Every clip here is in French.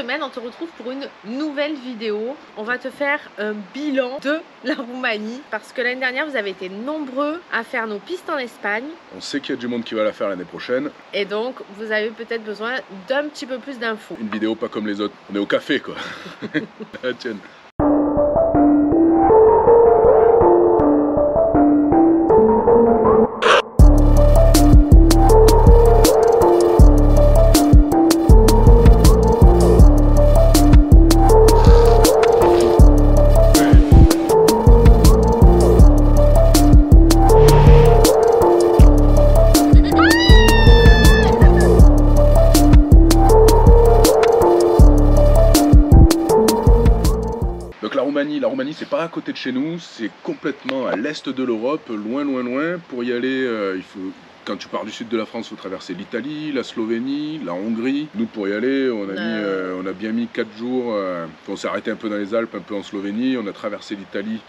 semaine, on te retrouve pour une nouvelle vidéo. On va te faire un bilan de la Roumanie parce que l'année dernière, vous avez été nombreux à faire nos pistes en Espagne. On sait qu'il y a du monde qui va la faire l'année prochaine. Et donc, vous avez peut-être besoin d'un petit peu plus d'infos. Une vidéo pas comme les autres. On est au café, quoi. Tiens. La Roumanie, c'est pas à côté de chez nous, c'est complètement à l'est de l'Europe, loin. Pour y aller, quand tu pars du sud de la France, il faut traverser l'Italie, la Slovénie, la Hongrie. Nous, pour y aller, on a bien mis 4 jours. On s'est arrêté un peu dans les Alpes, un peu en Slovénie. On a traversé l'Italie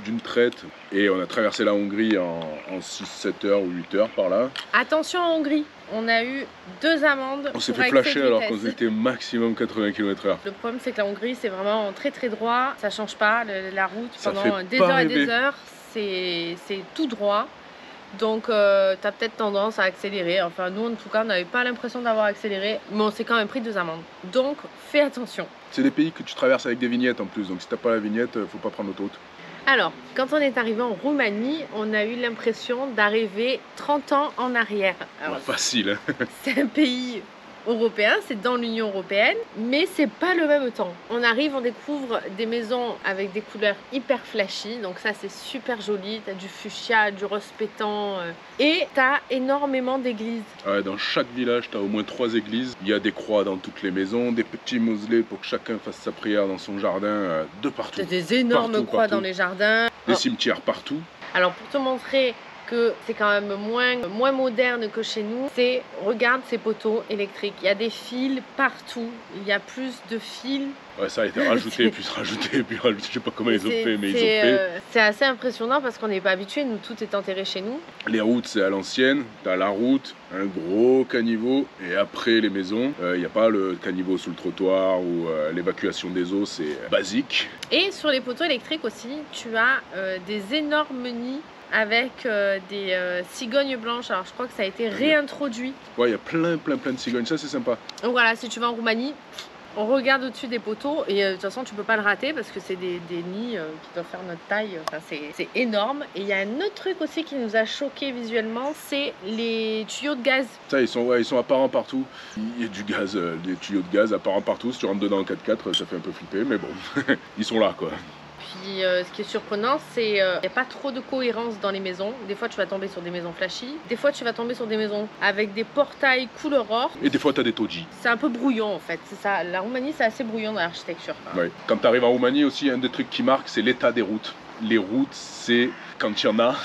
d'une traite et on a traversé la Hongrie en 6-7 heures ou 8 heures par là. Attention en Hongrie, on a eu 2 amendes. On s'est fait flasher alors qu'on était maximum 80 km/h. Le problème c'est que la Hongrie c'est vraiment très droit, ça change pas, la route Ça pendant des heures et des heures, c'est tout droit. Donc tu as peut-être tendance à accélérer, enfin nous en tout cas on n'avait pas l'impression d'avoir accéléré, mais on s'est quand même pris 2 amendes. Donc fais attention. C'est des pays que tu traverses avec des vignettes en plus, donc si t'as pas la vignette, faut pas prendre l'autoroute. Alors, quand on est arrivé en Roumanie, on a eu l'impression d'arriver 30 ans en arrière. Alors, facile. C'est un pays européen, c'est dans l'Union européenne, mais c'est pas le même temps. On arrive, on découvre des maisons avec des couleurs hyper flashy, donc ça c'est super joli. T'as du fuchsia, du rose pétant, et t'as énormément d'églises. Ouais, dans chaque village, t'as au moins 3 églises. Il y a des croix dans toutes les maisons, des petits mausolées pour que chacun fasse sa prière dans son jardin, de partout. T'as des énormes croix dans les jardins. Des cimetières partout. Alors pour te montrer que c'est quand même moins moderne que chez nous, regarde ces poteaux électriques, il y a des fils partout, il y a plus de fils. Ouais, ça a été rajouté, puis rajouté, je sais pas comment ils ont fait, mais ils ont fait. C'est assez impressionnant parce qu'on n'est pas habitué, nous tout est enterré chez nous. Les routes c'est à l'ancienne, t'as la route, un gros caniveau, et après les maisons, il n'y a pas le caniveau sous le trottoir ou l'évacuation des eaux, c'est basique. Et sur les poteaux électriques aussi, tu as des énormes nids avec des cigognes blanches. Alors je crois que ça a été réintroduit. Ouais, il y a plein de cigognes, ça c'est sympa. Donc voilà, si tu vas en Roumanie, on regarde au-dessus des poteaux et de toute façon tu peux pas le rater parce que c'est des nids qui doivent faire notre taille, enfin, c'est énorme. Et il y a un autre truc aussi qui nous a choqué visuellement, c'est les tuyaux de gaz. Ça, ils sont apparents partout. Il y a du gaz, des tuyaux de gaz apparents partout. Si tu rentres dedans en 4x4, ça fait un peu flipper, mais bon, ils sont là quoi. Puis ce qui est surprenant, c'est qu'il n'y a pas trop de cohérence dans les maisons. Des fois, tu vas tomber sur des maisons flashy. Des fois, tu vas tomber sur des maisons avec des portails couleur or. Et des fois, tu as des taudis. C'est un peu brouillon en fait. C'est ça. La Roumanie, c'est assez brouillon dans l'architecture. Ouais. Quand tu arrives en Roumanie aussi, un des trucs qui marque, c'est l'état des routes. Les routes, c'est quand il y en a,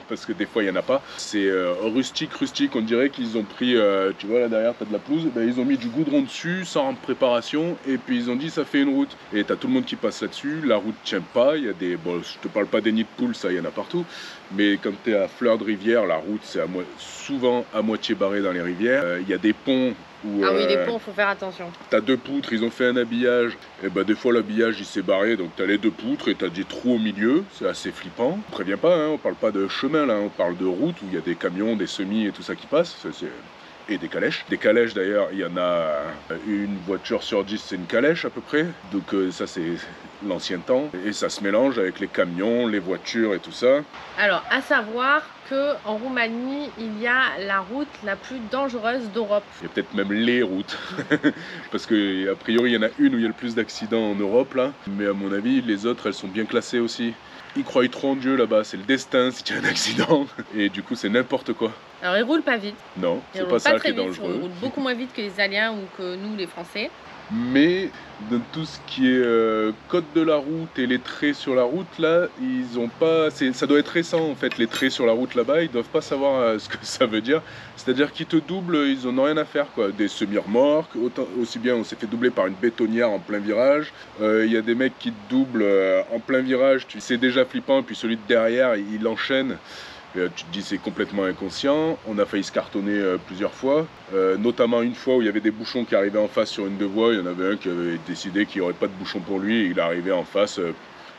parce que des fois il n'y en a pas, c'est rustique, on dirait qu'ils ont pris, tu vois là derrière tu as de la pelouse, ben, ils ont mis du goudron dessus sans préparation et puis ils ont dit ça fait une route. Et tu as tout le monde qui passe là-dessus, la route tient pas, il y a des, bon je te parle pas des nids de poules, ça il y en a partout, mais quand tu es à fleur de rivière, la route c'est souvent à moitié barrée dans les rivières, il y a des ponts. Ah oui, les ponts, faut faire attention. T'as 2 poutres, ils ont fait un habillage, et bah des fois l'habillage il s'est barré, donc t'as les 2 poutres et t'as des trous au milieu, c'est assez flippant. On prévient pas, hein, on parle pas de chemin là, on parle de route où il y a des camions, des semis et tout ça qui passe, et des calèches. Des calèches d'ailleurs, il y en a une voiture sur 10, c'est une calèche à peu près, donc ça c'est l'ancien temps, et ça se mélange avec les camions, les voitures et tout ça. Alors, à savoir qu'en Roumanie, il y a la route la plus dangereuse d'Europe. Il y a peut-être même les routes, parce qu'a priori il y en a une où il y a le plus d'accidents en Europe là, mais à mon avis les autres elles sont bien classées aussi. Ils croient trop en Dieu là-bas, c'est le destin si tu as un accident, et du coup c'est n'importe quoi. Alors ils roulent pas vite. Non, c'est pas ça qui est dangereux. Ils roulent beaucoup moins vite que les Italiens ou que nous les Français. Mais dans tout ce qui est code de la route et les traits sur la route là, ils ont pas, ça doit être récent en fait, les traits sur la route là-bas, ils doivent pas savoir ce que ça veut dire. C'est-à-dire qu'ils te doublent, ils en ont rien à faire quoi. Des semi-remorques, aussi bien on s'est fait doubler par une bétonnière en plein virage. Il y a des mecs qui te doublent en plein virage, c'est déjà flippant, et puis celui de derrière il enchaîne. Et, tu te dis c'est complètement inconscient. On a failli se cartonner plusieurs fois, notamment une fois où il y avait des bouchons qui arrivaient en face sur une deux voies. Il y en avait un qui avait décidé qu'il n'y aurait pas de bouchon pour lui et il arrivait en face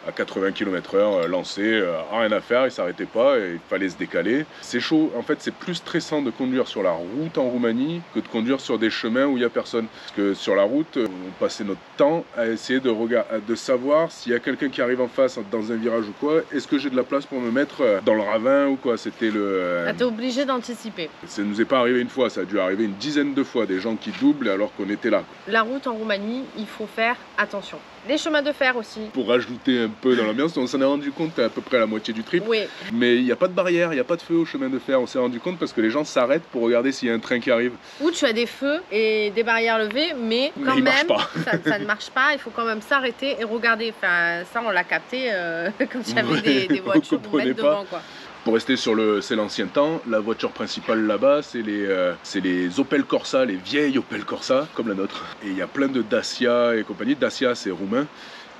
à 80 km/h, lancé, rien à faire, il s'arrêtait pas et il fallait se décaler. C'est chaud, en fait c'est plus stressant de conduire sur la route en Roumanie que de conduire sur des chemins où il n'y a personne. Parce que sur la route, on passait notre temps à essayer de savoir s'il y a quelqu'un qui arrive en face dans un virage ou quoi, est-ce que j'ai de la place pour me mettre dans le ravin ou quoi, c'était le... T'es obligé d'anticiper. Ça nous est pas arrivé une fois, ça a dû arriver une dizaine de fois, des gens qui doublent alors qu'on était là. La route en Roumanie, il faut faire attention. Les chemins de fer aussi. Pour rajouter un peu dans l'ambiance, on s'en est rendu compte à peu près à la moitié du trip. Oui. Mais il n'y a pas de barrière, il n'y a pas de feu au chemin de fer. On s'est rendu compte parce que les gens s'arrêtent pour regarder s'il y a un train qui arrive. Où tu as des feux et des barrières levées, mais quand il même, marche pas. ça ne marche pas. Il faut quand même s'arrêter et regarder. Enfin, ça, on l'a capté quand il y avait des voitures pour mettre devant, quoi. Pour rester sur c'est l'ancien temps, la voiture principale là-bas, c'est les Opel Corsa, les vieilles Opel Corsa, comme la nôtre. Et il y a plein de Dacia et compagnie. Dacia, c'est roumain.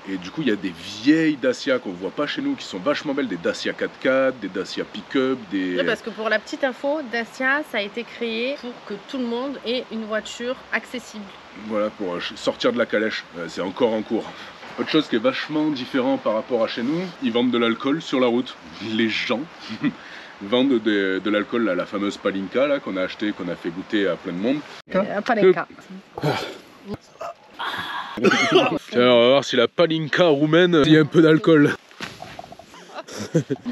Et du coup, il y a des vieilles Dacia qu'on ne voit pas chez nous, qui sont vachement belles, des Dacia 4x4, des Dacia Pick-up, des... Oui, parce que pour la petite info, Dacia, ça a été créé pour que tout le monde ait une voiture accessible. Voilà, pour sortir de la calèche. C'est encore en cours. Autre chose qui est vachement différent par rapport à chez nous, ils vendent de l'alcool sur la route. Les gens vendent de l'alcool, la fameuse Palinka là, qu'on a acheté, qu'on a fait goûter à plein de monde. Palinka. Tiens, on va voir si la Palinka roumaine, il y a un peu d'alcool.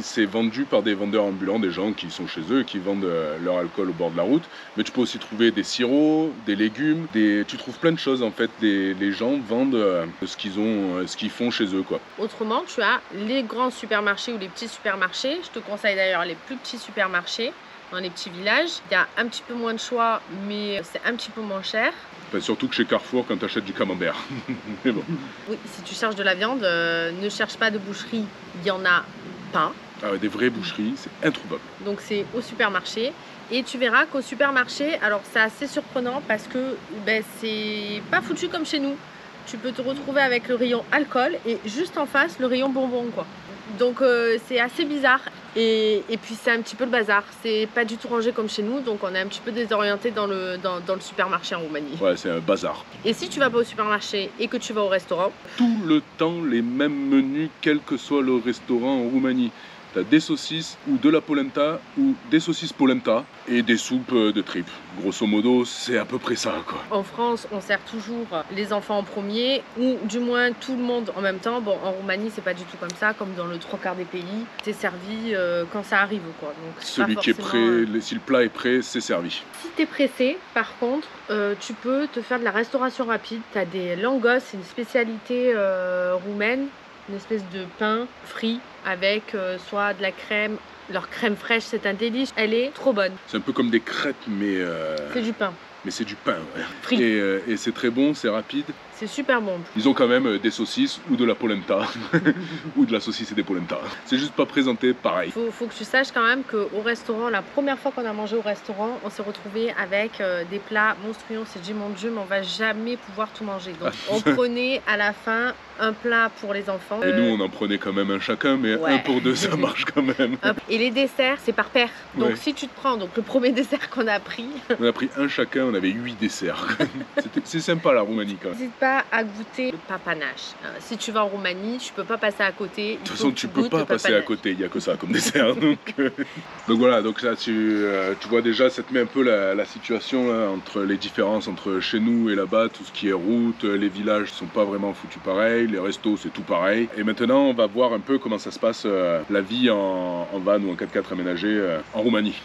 C'est vendu par des vendeurs ambulants, des gens qui sont chez eux et qui vendent leur alcool au bord de la route. Mais tu peux aussi trouver des sirops, des légumes, tu trouves plein de choses en fait. Les gens vendent ce qu'ils font chez eux, quoi. Autrement, tu as les grands supermarchés ou les petits supermarchés. Je te conseille d'ailleurs les plus petits supermarchés dans les petits villages. Il y a un petit peu moins de choix, mais c'est un petit peu moins cher. Enfin, surtout que chez Carrefour quand tu achètes du camembert. Mais bon. Oui, si tu cherches de la viande, ne cherche pas de boucherie, il y en a pas. Ah ouais, des vraies boucheries, c'est introuvable. Donc c'est au supermarché. Et tu verras qu'au supermarché, alors c'est assez surprenant parce que c'est pas foutu comme chez nous. Tu peux te retrouver avec le rayon alcool et juste en face le rayon bonbons, quoi. Donc c'est assez bizarre et puis c'est un petit peu le bazar, c'est pas du tout rangé comme chez nous, donc on est un petit peu désorienté dans le supermarché en Roumanie. Ouais, c'est un bazar. Et si tu vas pas au supermarché et que tu vas au restaurant, tout le temps les mêmes menus, quel que soit le restaurant en Roumanie. T'as des saucisses ou de la polenta ou des saucisses polenta et des soupes de tripes. Grosso modo, c'est à peu près ça, quoi. En France, on sert toujours les enfants en premier ou du moins tout le monde en même temps. Bon, en Roumanie, c'est pas du tout comme ça, comme dans le 3/4 des pays. T'es servi quand ça arrive, quoi. Donc, celui qui est prêt, si le plat est prêt, c'est servi. Si t'es pressé, par contre, tu peux te faire de la restauration rapide. T'as des langos, c'est une spécialité roumaine. Une espèce de pain frit avec soit de la crème. Leur crème fraîche, c'est un délice. Elle est trop bonne. C'est un peu comme des crêpes, mais... c'est du pain. Mais c'est du pain, ouais. Frit. Et c'est très bon, c'est rapide. C'est super bon. Ils ont quand même des saucisses ou de la polenta. Ou de la saucisse et des polenta. C'est juste pas présenté pareil. Faut que tu saches quand même qu'au restaurant, la première fois qu'on a mangé au restaurant, on s'est retrouvé avec des plats monstrueux. On s'est dit, mon Dieu, mais on va jamais pouvoir tout manger. Donc on prenait à la fin un plat pour les enfants. Et nous, on en prenait quand même un chacun, mais ouais. Un pour deux, ça marche quand même. Et les desserts, c'est par paire. Donc ouais. Si tu te prends, donc le premier dessert qu'on a pris... On a pris un chacun, on avait 8 desserts. C'est sympa la Roumanie quand même. N'hésite pas à goûter le papanache. Si tu vas en Roumanie, tu peux pas passer à côté. De toute façon, tu peux pas passer à côté, il n'y a que ça comme dessert. Donc voilà, donc là tu vois déjà, ça te met un peu la situation là, entre les différences entre chez nous et là-bas, tout ce qui est route, les villages sont pas vraiment foutus pareil, les restos c'est tout pareil. Et maintenant on va voir un peu comment ça se passe la vie en van ou en 4x4 aménagé en Roumanie.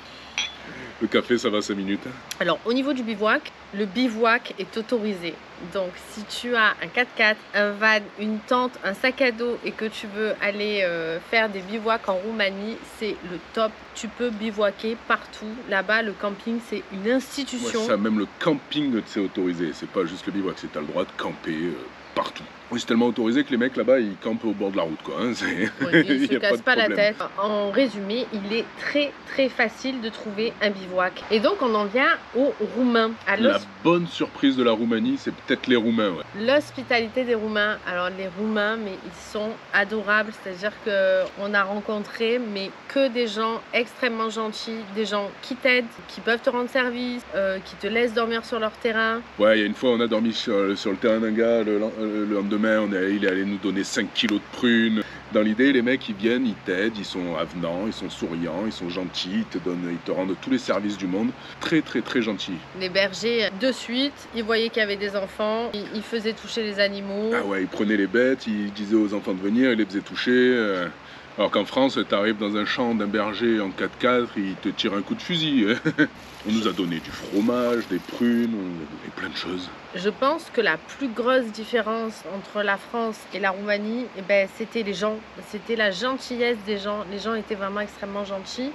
Le café, ça va 5 minutes. Alors, au niveau du bivouac, le bivouac est autorisé. Donc, si tu as un 4x4, un van, une tente, un sac à dos et que tu veux aller faire des bivouacs en Roumanie, c'est le top. Tu peux bivouaquer partout. Là-bas, le camping, c'est une institution. Ouais, ça, même le camping, c'est autorisé. C'est pas juste le bivouac, c'est t'as le droit de camper partout. Oui, c'est tellement autorisé que les mecs là-bas ils campent au bord de la route quoi. Hein. Oui, ils Il se y a cassent de pas la problème. tête. En résumé, il est très facile de trouver un bivouac. Et donc on en vient aux Roumains, à La bonne surprise de la Roumanie, c'est peut-être les Roumains. Ouais. l'hospitalité des Roumains. Alors les Roumains, mais ils sont adorables. C'est-à-dire que on a rencontré, mais que des gens extrêmement gentils, des gens qui t'aident, qui peuvent te rendre service, qui te laissent dormir sur leur terrain. Ouais, il y a une fois, on a dormi sur le terrain d'un gars. Le lendemain, il est allé nous donner 5 kilos de prunes. Dans l'idée, les mecs, ils viennent, ils t'aident, ils sont avenants, ils sont souriants, ils sont gentils, ils te rendent tous les services du monde. Très gentils. Les bergers, de suite, ils voyaient qu'il y avait des enfants, ils faisaient toucher les animaux. Ah ouais, ils prenaient les bêtes, ils disaient aux enfants de venir, ils les faisaient toucher. Alors qu'en France, t'arrives dans un champ d'un berger en 4x4, il te tire un coup de fusil. On nous a donné du fromage, des prunes, on nous a donné plein de choses. Je pense que la plus grosse différence entre la France et la Roumanie, eh ben, c'était les gens. C'était la gentillesse des gens. Les gens étaient vraiment extrêmement gentils.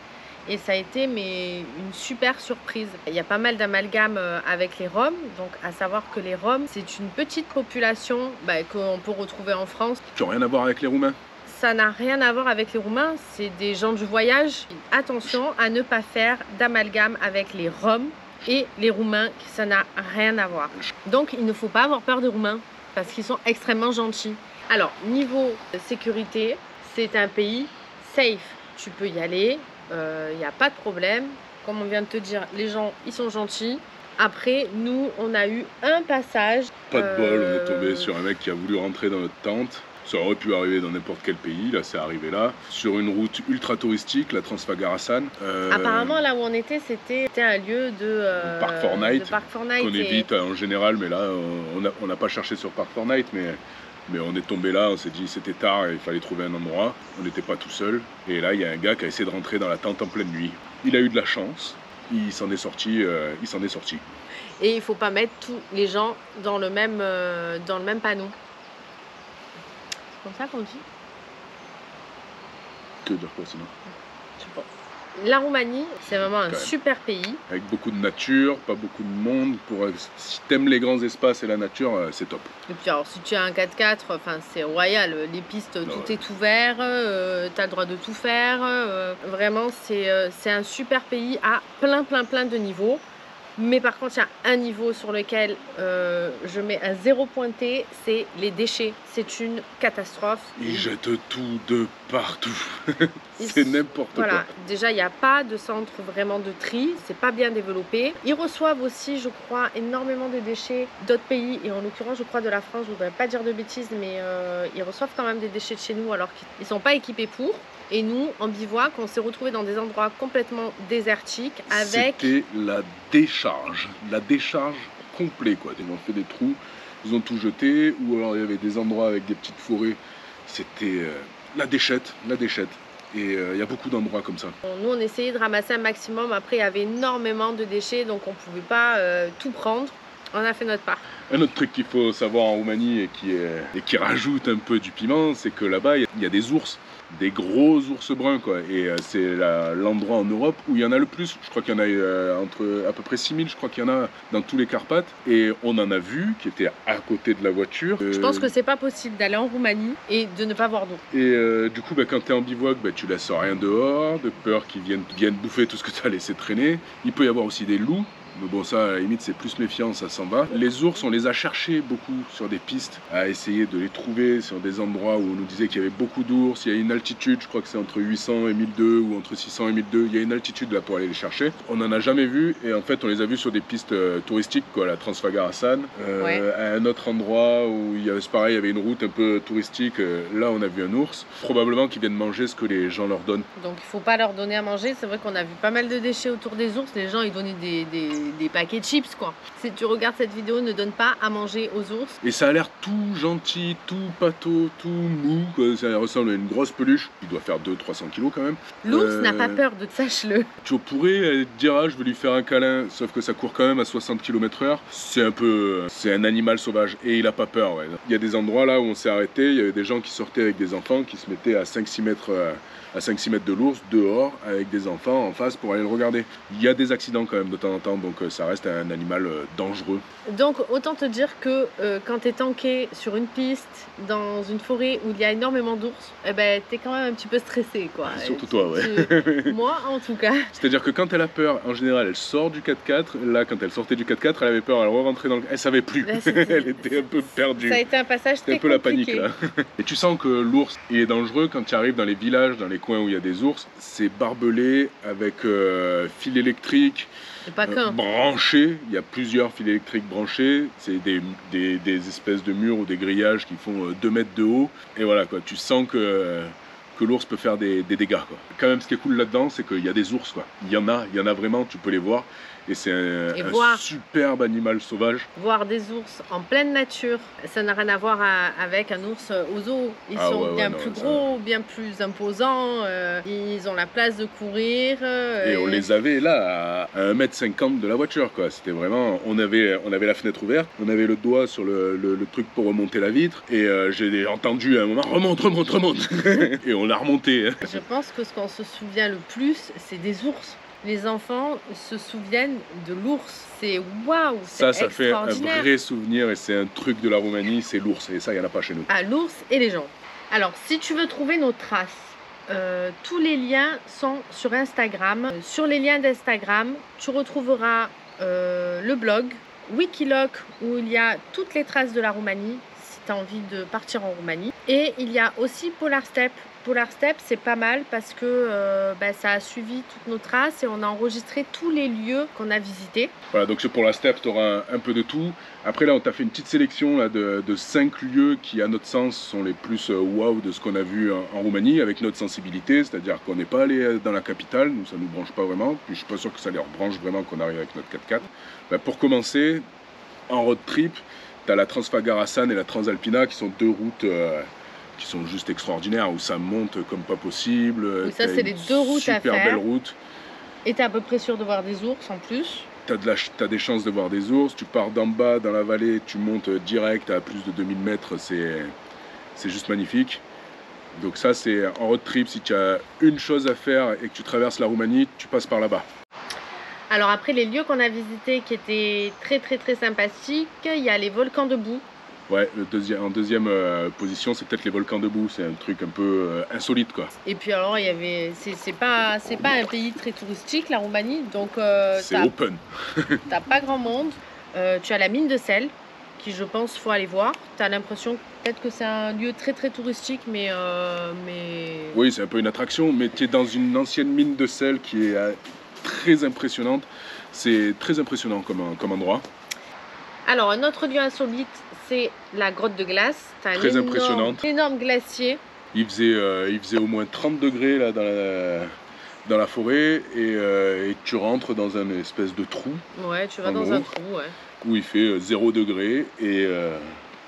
Et ça a été une super surprise. Il y a pas mal d'amalgames avec les Roms. Donc à savoir que les Roms, c'est une petite population qu'on peut retrouver en France. Tu n'as rien à voir avec les Roumains? Ça n'a rien à voir avec les Roumains, c'est des gens du voyage. Attention à ne pas faire d'amalgame avec les Roms et les Roumains, ça n'a rien à voir. Donc il ne faut pas avoir peur des Roumains, parce qu'ils sont extrêmement gentils. Alors, niveau sécurité, c'est un pays safe. Tu peux y aller, il n'y a pas de problème. Comme on vient de te dire, les gens, ils sont gentils. Après, nous, on a eu un passage. Pas de bol, on est tombé sur un mec qui a voulu rentrer dans notre tente. Ça aurait pu arriver dans n'importe quel pays, là c'est arrivé là, sur une route ultra touristique, la Transfagarasan. Apparemment là où on était, c'était un lieu de Park Fortnite, qu'on qu'on évite en général, mais là on n'a pas cherché sur Park Fortnite, mais on est tombé là, on s'est dit c'était tard et il fallait trouver un endroit, on n'était pas tout seul, et là il y a un gars qui a essayé de rentrer dans la tente en pleine nuit. Il a eu de la chance, il s'en est sorti. Et il faut pas mettre tous les gens dans le même panneau. C'est comme ça qu'on dit? Que dire quoi sinon? Je sais pas. La Roumanie, c'est vraiment un super pays. Avec beaucoup de nature, pas beaucoup de monde. Si t'aimes les grands espaces et la nature, c'est top. Et puis alors, si tu as un 4x4, c'est royal. Les pistes, tout est ouvert. Tu as le droit de tout faire. Vraiment, c'est un super pays à plein de niveaux. Mais par contre, il y a un niveau sur lequel je mets un 0 pointé, c'est les déchets. C'est une catastrophe. Ils jettent tout de partout. C'est n'importe quoi. Déjà, il n'y a pas de centre vraiment de tri. C'est pas bien développé. Ils reçoivent aussi, je crois, énormément de déchets d'autres pays. Et en l'occurrence, je crois de la France. Je voudrais pas dire de bêtises, mais ils reçoivent quand même des déchets de chez nous alors qu'ils sont pas équipés pour. Et nous, en bivouac, on s'est retrouvés dans des endroits complètement désertiques avec... C'était la décharge complète quoi. Ils ont fait des trous, ils ont tout jeté, ou alors il y avait des endroits avec des petites forêts. C'était la déchette. Et il y a beaucoup d'endroits comme ça. Nous, on essayait de ramasser un maximum. Après, il y avait énormément de déchets, donc on ne pouvait pas tout prendre. On a fait notre part. Un autre truc qu'il faut savoir en Roumanie et qui rajoute un peu du piment, c'est que là-bas, il y a des ours. Des gros ours bruns quoi, et c'est l'endroit en Europe où il y en a le plus. Je crois qu'il y en a entre à peu près 6000, je crois qu'il y en a dans tous les Carpates, et on en a vu qui était à côté de la voiture. Je pense que c'est pas possible d'aller en Roumanie et de ne pas voir d'eau. Et du coup quand t'es en bivouac, tu laisses rien dehors, de peur qu'ils viennent bouffer tout ce que t'as laissé traîner. Il peut y avoir aussi des loups. Mais bon, ça, à la limite, c'est plus méfiant, ça s'en va. Les ours, on les a cherchés beaucoup sur des pistes, à essayer de les trouver sur des endroits où on nous disait qu'il y avait beaucoup d'ours. Il y a une altitude, je crois que c'est entre 800 et 1002, ou entre 600 et 1002. Il y a une altitude là pour aller les chercher. On n'en a jamais vu, et en fait, on les a vus sur des pistes touristiques, quoi, la Transfagarasan. À un autre endroit où c'est pareil, il y avait une route un peu touristique. Là, on a vu un ours. Probablement qu'ils viennent manger ce que les gens leur donnent. Donc, il faut pas leur donner à manger. C'est vrai qu'on a vu pas mal de déchets autour des ours. Les gens, ils donnaient des paquets de chips quoi. Si tu regardes cette vidéo, ne donne pas à manger aux ours. Et ça a l'air tout gentil, tout pâteau, tout mou quoi. Ça ressemble à une grosse peluche. Il doit faire 200-300 kilos quand même. L'ours n'a pas peur de sache-le. Tu pourrais dire je veux lui faire un câlin, sauf que ça court quand même à 60 km/h. C'est un animal sauvage et il a pas peur. Ouais. Il y a des endroits là où on s'est arrêté, il y avait des gens qui sortaient avec des enfants qui se mettaient à 5-6 mètres de l'ours dehors avec des enfants en face pour aller le regarder. Il y a des accidents quand même de temps en temps, donc donc ça reste un animal dangereux. Donc autant te dire que quand tu es tanké sur une piste, dans une forêt où il y a énormément d'ours, eh ben, tu es quand même un petit peu stressé, quoi. Surtout toi, ouais. Moi, en tout cas. C'est-à-dire que quand elle a peur, en général, elle sort du 4x4. Là, quand elle sortait du 4x4, elle avait peur, elle re-rentrait dans le... Elle savait plus. Là, elle était un peu perdue. Ça a été un passage C'était très un peu compliqué. la panique, là. Et tu sens que l'ours, il est dangereux quand tu arrives dans les villages, dans les coins où il y a des ours. C'est barbelé avec fil électrique. Et pas qu'un. Branchés, il y a plusieurs fils électriques branchés, c'est des espèces de murs ou des grillages qui font 2 mètres de haut, et voilà quoi, tu sens que l'ours peut faire des dégâts quoi. Quand même ce qui est cool là-dedans, c'est qu'il y a des ours quoi, il y en a vraiment, tu peux les voir, et c'est un superbe animal sauvage. Voir des ours en pleine nature, ça n'a rien à voir avec un ours aux zoo. Ils sont bien plus gros, bien plus imposants, ils ont la place de courir. Et on les avait là à 1,50 m de la voiture quoi, c'était vraiment, on avait la fenêtre ouverte, on avait le doigt sur le truc pour remonter la vitre, et j'ai entendu à un moment, remonte et on l'a remonté. Je pense que ce qu'on se souvient le plus, c'est des ours. Les enfants se souviennent de l'ours. C'est waouh, c'est extraordinaire. Ça fait un vrai souvenir, et c'est un truc de la Roumanie, c'est l'ours, et ça, il n'y en a pas chez nous. Ah, l'ours et les gens. Alors, si tu veux trouver nos traces, tous les liens sont sur Instagram. Sur les liens d'Instagram, tu retrouveras le blog Wikiloc, où il y a toutes les traces de la Roumanie, si tu as envie de partir en Roumanie. Et il y a aussi Polar Steppe. Polar Steppe, c'est pas mal parce que ça a suivi toutes nos traces et on a enregistré tous les lieux qu'on a visités. Voilà, donc pour la steppe, tu auras un peu de tout. Après là, on t'a fait une petite sélection là, de 5 lieux qui, à notre sens, sont les plus waouh de ce qu'on a vu en Roumanie, avec notre sensibilité, c'est-à-dire qu'on n'est pas allé dans la capitale, nous ça nous branche pas vraiment, puis je suis pas sûr que ça les rebranche vraiment qu'on arrive avec notre 4x4. Pour commencer, en road trip, tu as la Transfagarasan et la Transalpina qui sont 2 routes... qui sont juste extraordinaires, où ça monte comme pas possible. Oui, ça c'est les 2 routes à faire. Super belle route. Et t'es à peu près sûr de voir des ours en plus. T'as des chances de voir des ours, tu pars d'en bas dans la vallée, tu montes direct à plus de 2000 mètres, c'est juste magnifique. Donc ça c'est en road trip, si tu as une chose à faire et que tu traverses la Roumanie, tu passes par là-bas. Alors après les lieux qu'on a visités qui étaient très sympathiques, il y a les volcans de boue. Ouais, en deuxième position, c'est peut-être les volcans de boue, c'est un truc un peu insolite quoi. Et puis alors, il y avait, c'est pas un pays très touristique, la Roumanie, donc c'est open. T'as pas grand monde. Tu as la mine de sel, qui je pense faut aller voir. T'as l'impression peut-être que c'est un lieu très touristique, mais... Oui, c'est un peu une attraction, mais tu es dans une ancienne mine de sel qui est très impressionnante. C'est très impressionnant comme endroit. Alors, un autre lieu insolite, c'est la grotte de glace. Très impressionnante. Énorme glacier. Il faisait au moins 30 degrés là, dans la forêt, et tu rentres dans une espèce de trou. Ouais, tu vas dans un trou, ouais. Où il fait 0 degré.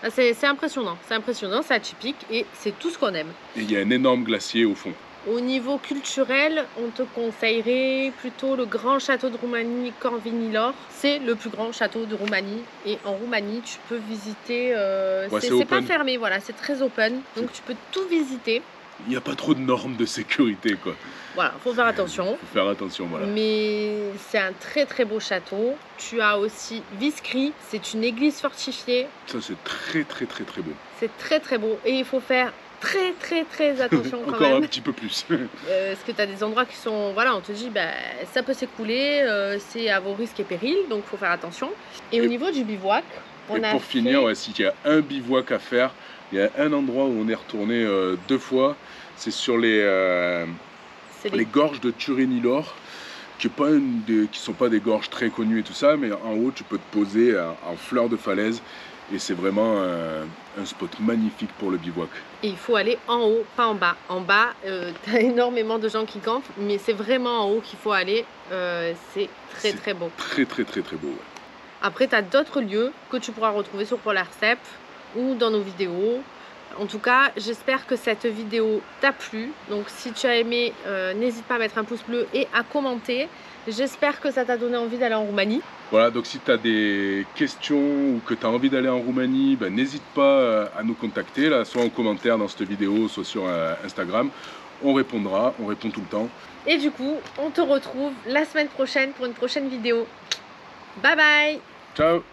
C'est impressionnant, c'est atypique et c'est tout ce qu'on aime. Et il y a un énorme glacier au fond. Au niveau culturel, on te conseillerait plutôt le grand château de Roumanie, Corvinilor. C'est le plus grand château de Roumanie. Et en Roumanie, tu peux visiter... c'est pas fermé, voilà, c'est très open. Donc tu peux tout visiter. Il n'y a pas trop de normes de sécurité, quoi. Voilà, faut faire attention. Faut faire attention, voilà. Mais c'est un très beau château. Tu as aussi Viskri, c'est une église fortifiée. Ça, c'est très beau. C'est très beau. Et il faut faire très attention quand Encore même. un petit peu plus. Parce que tu as des endroits qui sont, voilà, on te dit, ça peut s'écouler, c'est à vos risques et périls, donc il faut faire attention. Et au niveau du bivouac, pour finir, s'il y a un bivouac à faire, il y a un endroit où on est retourné 2 fois, c'est sur les gorges de Turinilor, qui sont pas des gorges très connues et tout ça, mais en haut tu peux te poser en fleur de falaise. Et c'est vraiment un spot magnifique pour le bivouac. Et il faut aller en haut, pas en bas. En bas, tu as énormément de gens qui campent, mais c'est vraiment en haut qu'il faut aller. C'est très beau. Très beau. Ouais. Après, tu as d'autres lieux que tu pourras retrouver sur Polar Steppe ou dans nos vidéos. En tout cas, j'espère que cette vidéo t'a plu. Donc si tu as aimé, n'hésite pas à mettre un pouce bleu et à commenter. J'espère que ça t'a donné envie d'aller en Roumanie. Voilà, donc si tu as des questions ou que tu as envie d'aller en Roumanie, n'hésite pas à nous contacter, là, soit en commentaire dans cette vidéo, soit sur Instagram. On répondra, on répond tout le temps. Et du coup, on te retrouve la semaine prochaine pour une prochaine vidéo. Bye bye. Ciao.